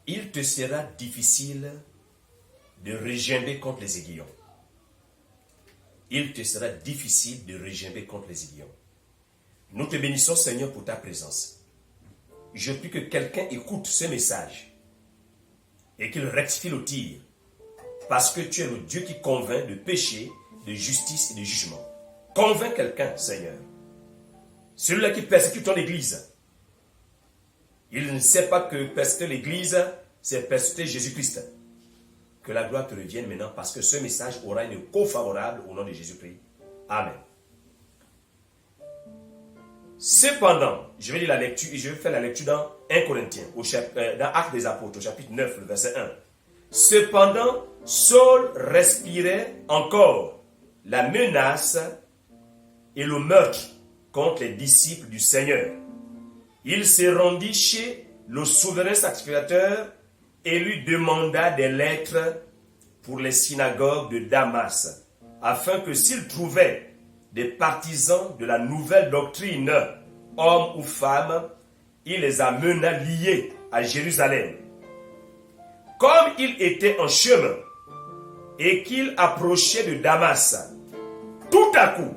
il te sera difficile de regimber contre les aiguillons. Il te sera difficile de regimber contre les aiguillons. Nous te bénissons, Seigneur, pour ta présence. Je prie que quelqu'un écoute ce message et qu'il rectifie le tir, parce que tu es le Dieu qui convainc de péché, de justice et de jugement. Convainc quelqu'un, Seigneur. Celui-là qui persécute ton église, il ne sait pas que persécuter l'église, c'est persécuter Jésus-Christ. Que la gloire te revienne maintenant, parce que ce message aura une écho favorable au nom de Jésus-Christ. Amen. Cependant, je vais lire la lecture et je vais faire la lecture dans 1 Corinthiens, dans Actes des Apôtres, au chapitre 9, le verset 1. Cependant, Saul respirait encore la menace et le meurtre contre les disciples du Seigneur. Il se rendit chez le souverain sacrificateur et lui demanda des lettres pour les synagogues de Damas, afin que s'il trouvait des partisans de la nouvelle doctrine, hommes ou femmes, il les amena liés à Jérusalem. Comme il était en chemin et qu'il approchait de Damas, tout à coup,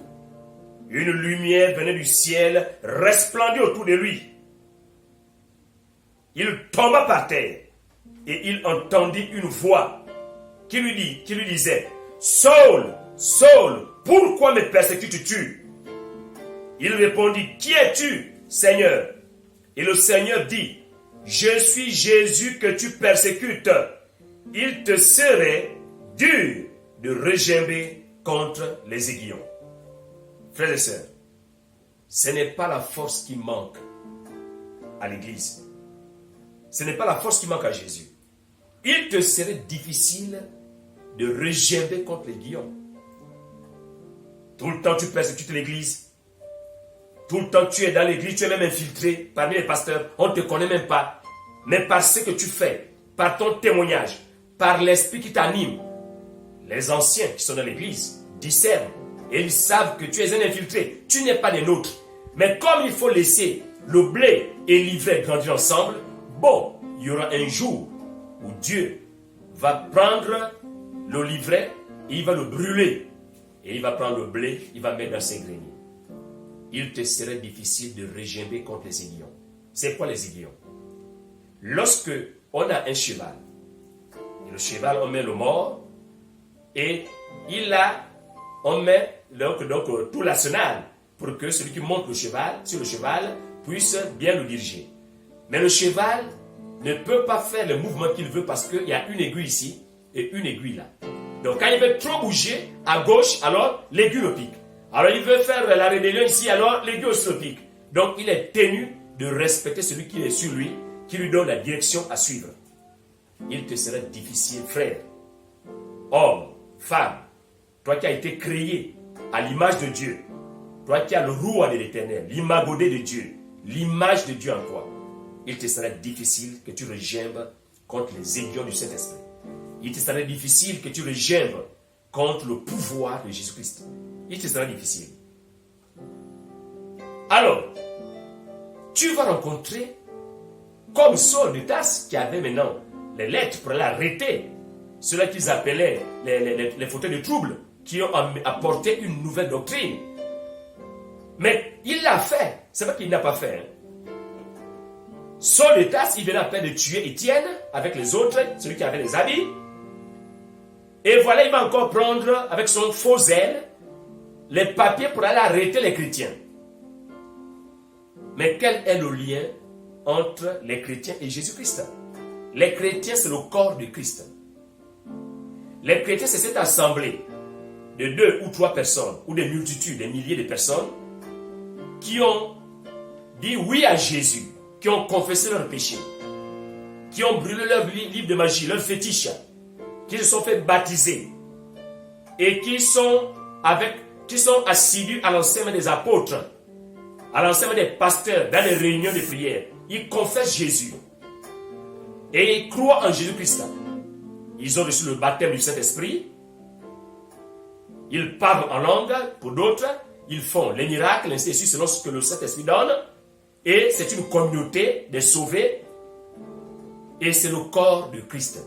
une lumière venait du ciel, resplendit autour de lui. Il tomba par terre et il entendit une voix qui lui disait: Saul, Saul, pourquoi me persécutes-tu? Il répondit: Qui es-tu, Seigneur? Et le Seigneur dit: Je suis Jésus que tu persécutes. Il te serait dur de regimber contre les aiguillons. Frères et sœurs, ce n'est pas la force qui manque à l'église. Ce n'est pas la force qui manque à Jésus. Il te serait difficile de regimber contre les aiguillons. Tout le temps tu persécutes l'église. Tout le temps tu es dans l'église, tu es même infiltré parmi les pasteurs. On ne te connaît même pas. Mais par ce que tu fais, par ton témoignage, par l'esprit qui t'anime, les anciens qui sont dans l'église discernent et ils savent que tu es un infiltré. Tu n'es pas des nôtres. Mais comme il faut laisser le blé et l'ivraie grandir ensemble, bon, il y aura un jour où Dieu va prendre le livret et il va le brûler. Et il va prendre le blé, il va mettre dans ses greniers. Il te serait difficile de regimber contre les aiguillons. C'est quoi les aiguillons? Lorsque on a un cheval, et le cheval, on met le mort, et on met donc tout l'arsenal pour que celui qui monte sur le cheval puisse bien le diriger. Mais le cheval ne peut pas faire le mouvement qu'il veut parce qu'il y a une aiguille ici et une aiguille là. Donc quand il veut trop bouger à gauche, alors l'aiguille le pique. Alors il veut faire la rébellion ici, alors l'aiguille aussi le pique. Donc il est tenu de respecter celui qui est sur lui, qui lui donne la direction à suivre. Il te sera difficile, frère, homme, femme, toi qui as été créé à l'image de Dieu, toi qui as le roi de l'Éternel, l'imagodé de Dieu, l'image de Dieu en toi, il te sera difficile que tu regimbes contre les aiguillons du Saint-Esprit. Il te sera difficile que tu regimbes contre le pouvoir de Jésus-Christ. Il te sera difficile. Alors, tu vas rencontrer, comme Saul de Tarse, qui avait maintenant les lettres pour aller arrêter ceux-là qu'ils appelaient les fauteurs de trouble, qui ont apporté une nouvelle doctrine. Mais il l'a fait. C'est pas qu'il n'a pas fait. Saul de Tarse, il venait à peine de tuer Étienne avec les autres, celui qui avait les habits. Et voilà, il va encore prendre avec son faux zèle les papiers pour aller arrêter les chrétiens. Mais quel est le lien entre les chrétiens et Jésus-Christ? Les chrétiens, c'est le corps de Christ. Les chrétiens, c'est cette assemblée de 2 ou 3 personnes, ou des multitudes, des milliers de personnes, qui ont dit oui à Jésus, qui ont confessé leurs péchés, qui ont brûlé leur livre de magie, leur fétiche, qui se sont fait baptiser, et qui sont assidus à l'enseignement des apôtres, à l'enseignement des pasteurs, dans les réunions de prière. Ils confessent Jésus. Et ils croient en Jésus-Christ. Ils ont reçu le baptême du Saint-Esprit. Ils parlent en langue pour d'autres. Ils font les miracles, ainsi de suite, selon ce que le Saint-Esprit donne. Et c'est une communauté des sauvés. et c'est le corps de Christ.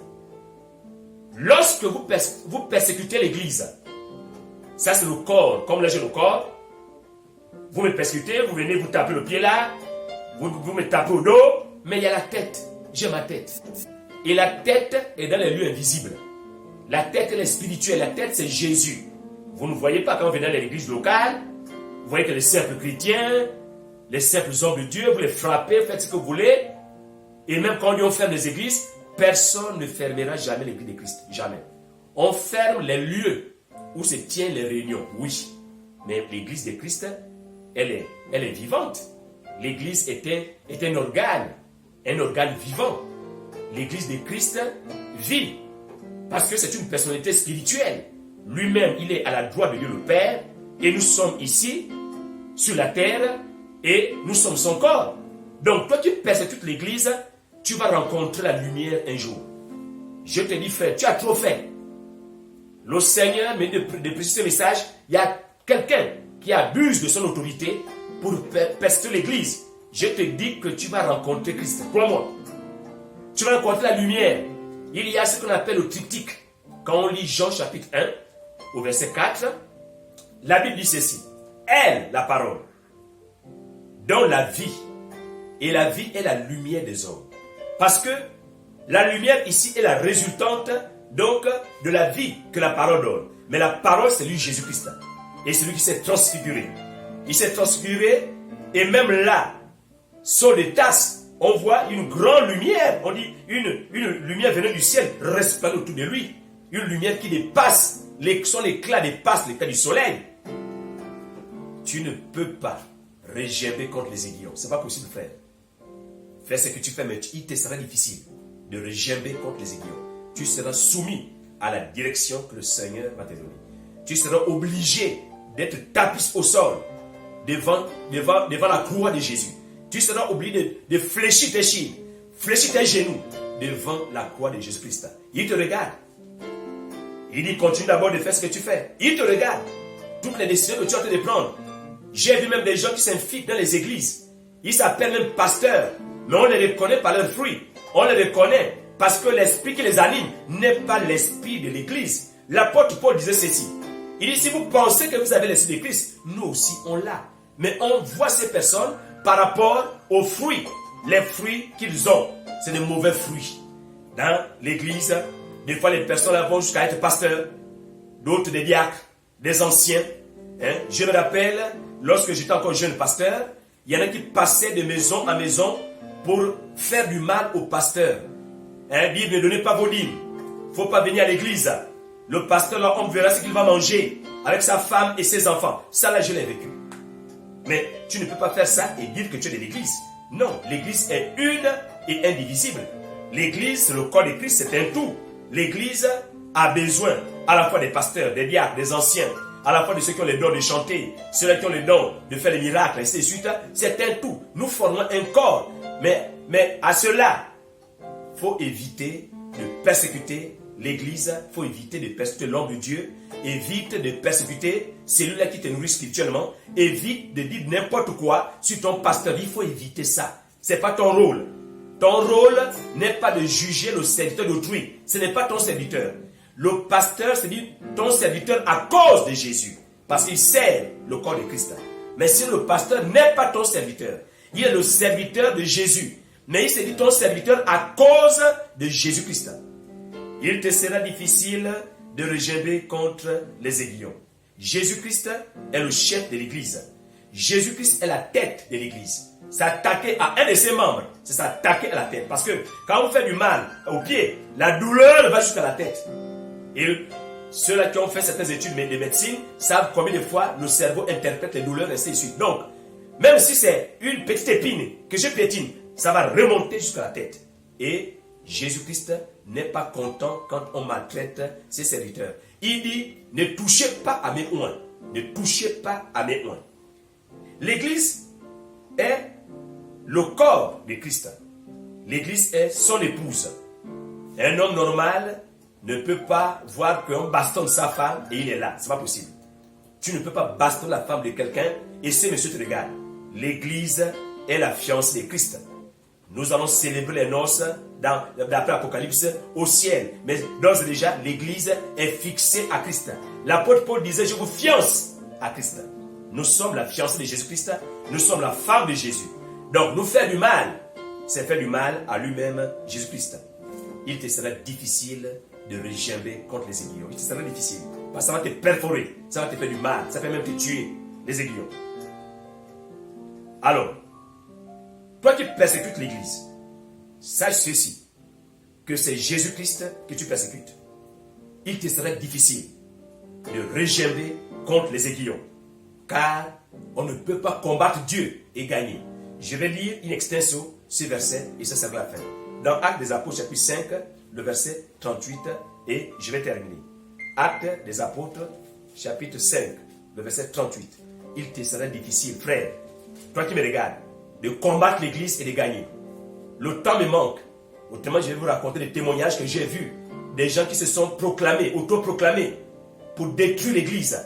Lorsque vous persécutez l'église, ça c'est le corps, comme là j'ai le corps, vous me persécutez, vous venez vous taper le pied là, vous me tapez au dos, mais il y a la tête, j'ai ma tête. Et la tête est dans les lieux invisibles. La tête elle est spirituelle, la tête c'est Jésus. Vous ne voyez pas quand vous venez dans l'église locale, vous voyez que les simples chrétiens, les simples hommes de Dieu, vous les frappez, faites ce que vous voulez. Et même quand on ferme les églises, personne ne fermera jamais l'église de Christ. Jamais. On ferme les lieux où se tiennent les réunions, oui. Mais l'église de Christ, elle est vivante. L'église est un organe vivant. L'église de Christ vit. Parce que c'est une personnalité spirituelle. Lui-même, il est à la droite de Dieu le Père. Et nous sommes ici, sur la terre, et nous sommes son corps. Donc, toi qui persécutes l'église, tu vas rencontrer la lumière un jour. Je te dis, frère, tu as trop fait. Le Seigneur me dit de préciser ce message. Il y a quelqu'un qui abuse de son autorité pour persécuter l'église. Je te dis que tu vas rencontrer Christ. Crois-moi. Tu vas rencontrer la lumière. Il y a ce qu'on appelle le triptyque. Quand on lit Jean chapitre 1, au verset 4, la Bible dit ceci. Elle, la parole, dans la vie. Et la vie est la lumière des hommes. Parce que la lumière ici est la résultante donc de la vie que la parole donne. Mais la parole, c'est lui Jésus-Christ. Et c'est lui qui s'est transfiguré. Il s'est transfiguré et même là, sur les tasses, on voit une grande lumière. On dit une lumière venant du ciel resplendit autour de lui. Une lumière qui dépasse, son éclat dépasse l'éclat du soleil. Tu ne peux pas régerber contre les aiguillons. Ce n'est pas possible, frère. Fais ce que tu fais, mais il te sera difficile de régerber contre les aiguillons. Tu seras soumis à la direction que le Seigneur va te donner. Tu seras obligé d'être tapis au sol devant la croix de Jésus. Tu seras obligé de fléchir tes chines, fléchir tes genoux devant la croix de Jésus-Christ. Il te regarde. Il dit, continue d'abord de faire ce que tu fais. Il te regarde. Toutes les décisions que tu es en train de prendre. J'ai vu même des gens qui s'infiltrent dans les églises. Ils s'appellent même pasteurs. Mais on les reconnaît par leurs fruits. On les reconnaît parce que l'esprit qui les anime n'est pas l'esprit de l'église. L'apôtre Paul disait ceci. Il dit, si vous pensez que vous avez l'esprit de Christ, nous aussi on l'a. Mais on voit ces personnes par rapport aux fruits. Les fruits qu'ils ont, c'est de mauvais fruits. Dans l'église, des fois les personnes là vont jusqu'à être pasteurs, d'autres des diacres, des anciens. Je me rappelle, lorsque j'étais encore jeune pasteur, il y en a qui passaient de maison à maison pour faire du mal aux pasteurs. Dire ne donnez pas vos dîmes. Il ne faut pas venir à l'église. Le pasteur là, on verra ce qu'il va manger avec sa femme et ses enfants. Ça là, je l'ai vécu. Mais tu ne peux pas faire ça et dire que tu es de l'église. Non, l'église est une et indivisible. L'église, c'est le corps de Christ, c'est un tout. L'église a besoin à la fois des pasteurs, des diacres, des anciens, à la fois de ceux qui ont les dons de chanter, ceux qui ont les dons de faire des miracles, et ainsi de suite. C'est un tout. Nous formons un corps. Mais à cela, il faut éviter de persécuter l'église, il faut éviter de persécuter l'homme de Dieu, évite de persécuter celui-là qui te nourrit spirituellement, évite de dire n'importe quoi sur ton pasteur. Il faut éviter ça. Ce n'est pas ton rôle. Ton rôle n'est pas de juger le serviteur d'autrui. Ce n'est pas ton serviteur. Le pasteur, c'est dire ton serviteur à cause de Jésus. Parce qu'il sert le corps de Christ. Mais si le pasteur n'est pas ton serviteur, il est le serviteur de Jésus. Mais il se dit ton serviteur à cause de Jésus-Christ. Il te sera difficile de regerber contre les aiguillons. Jésus-Christ est le chef de l'église. Jésus-Christ est la tête de l'église. S'attaquer à un de ses membres, c'est s'attaquer à la tête. Parce que quand vous faites du mal au pied, la douleur va jusqu'à la tête. Et ceux-là qui ont fait certaines études de médecine savent combien de fois le cerveau interprète les douleurs et ainsi de suite. Donc, même si c'est une petite épine que je piétine, ça va remonter jusqu'à la tête. Et Jésus-Christ n'est pas content quand on maltraite ses serviteurs. Il dit, ne touchez pas à mes oins. Ne touchez pas à mes oins. L'église est le corps de Christ. L'église est son épouse. Un homme normal ne peut pas voir qu'on bastonne sa femme et il est là. C'est pas possible. Tu ne peux pas bastonner la femme de quelqu'un et ce monsieur te regarde. L'église est la fiancée de Christ. Nous allons célébrer les noces d'après l'Apocalypse, au ciel. Mais d'ores et déjà, l'Église est fixée à Christ. L'apôtre Paul disait, je vous fiance à Christ. Nous sommes la fiancée de Jésus-Christ. Nous sommes la femme de Jésus. Donc, nous faire du mal, c'est faire du mal à lui-même, Jésus-Christ. Il te sera difficile de regimber contre les aiguillons. Il te sera difficile. Parce que ça va te perforer. Ça va te faire du mal. Ça peut même te tuer, les aiguillons. Alors, toi qui persécutes l'Église, sache ceci, que c'est Jésus-Christ que tu persécutes. Il te sera difficile de regimber contre les aiguillons. Car on ne peut pas combattre Dieu et gagner. Je vais lire in extenso ce verset et ça sera la fin. Dans Actes des Apôtres chapitre 5, le verset 38 et je vais terminer. Actes des Apôtres chapitre 5, le verset 38. Il te sera difficile, frère, toi qui me regardes, de combattre l'Église et de gagner. Le temps me manque. Autrement, je vais vous raconter des témoignages que j'ai vus. Des gens qui se sont proclamés, autoproclamés, pour détruire l'Église.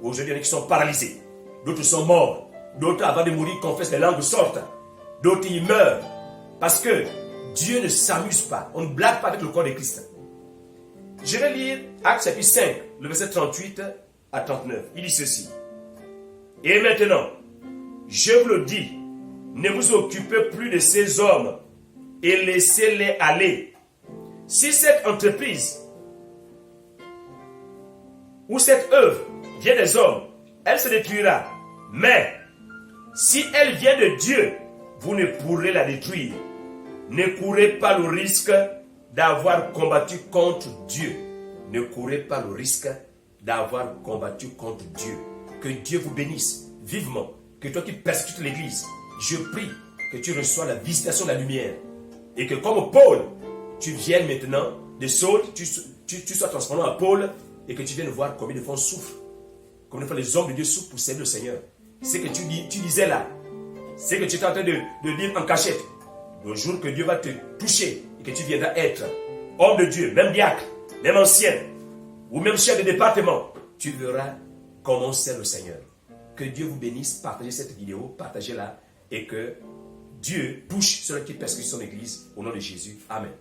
Aujourd'hui, il y en a qui sont paralysés. D'autres sont morts. D'autres, avant de mourir, confessent, les langues sortent. D'autres, ils meurent. Parce que Dieu ne s'amuse pas. On ne blague pas avec le corps de Christ. Je vais lire Actes chapitre 5, le verset 38 à 39. Il dit ceci. Et maintenant, je vous le dis, ne vous occupez plus de ces hommes et laissez-les aller. Si cette entreprise ou cette œuvre vient des hommes, elle se détruira. Mais si elle vient de Dieu, vous ne pourrez la détruire. Ne courez pas le risque d'avoir combattu contre Dieu. Ne courez pas le risque d'avoir combattu contre Dieu. Que Dieu vous bénisse vivement. Que toi qui persécutes l'Église, je prie que tu reçois la visitation de la lumière. Et que comme Paul, tu viennes maintenant de Saul, tu sois transformé en Paul et que tu viennes voir combien de fois on souffre. Combien de fois les hommes de Dieu souffrent pour servir le Seigneur. C'est que tu disais là. C'est que tu es en train de dire en cachette. Le jour que Dieu va te toucher et que tu viendras être homme de Dieu, même diacre, même ancien, ou même chef de département, tu verras comment sert le Seigneur. Que Dieu vous bénisse, partagez cette vidéo, partagez-la et que Dieu touche ceux qui persécutent son Église au nom de Jésus. Amen.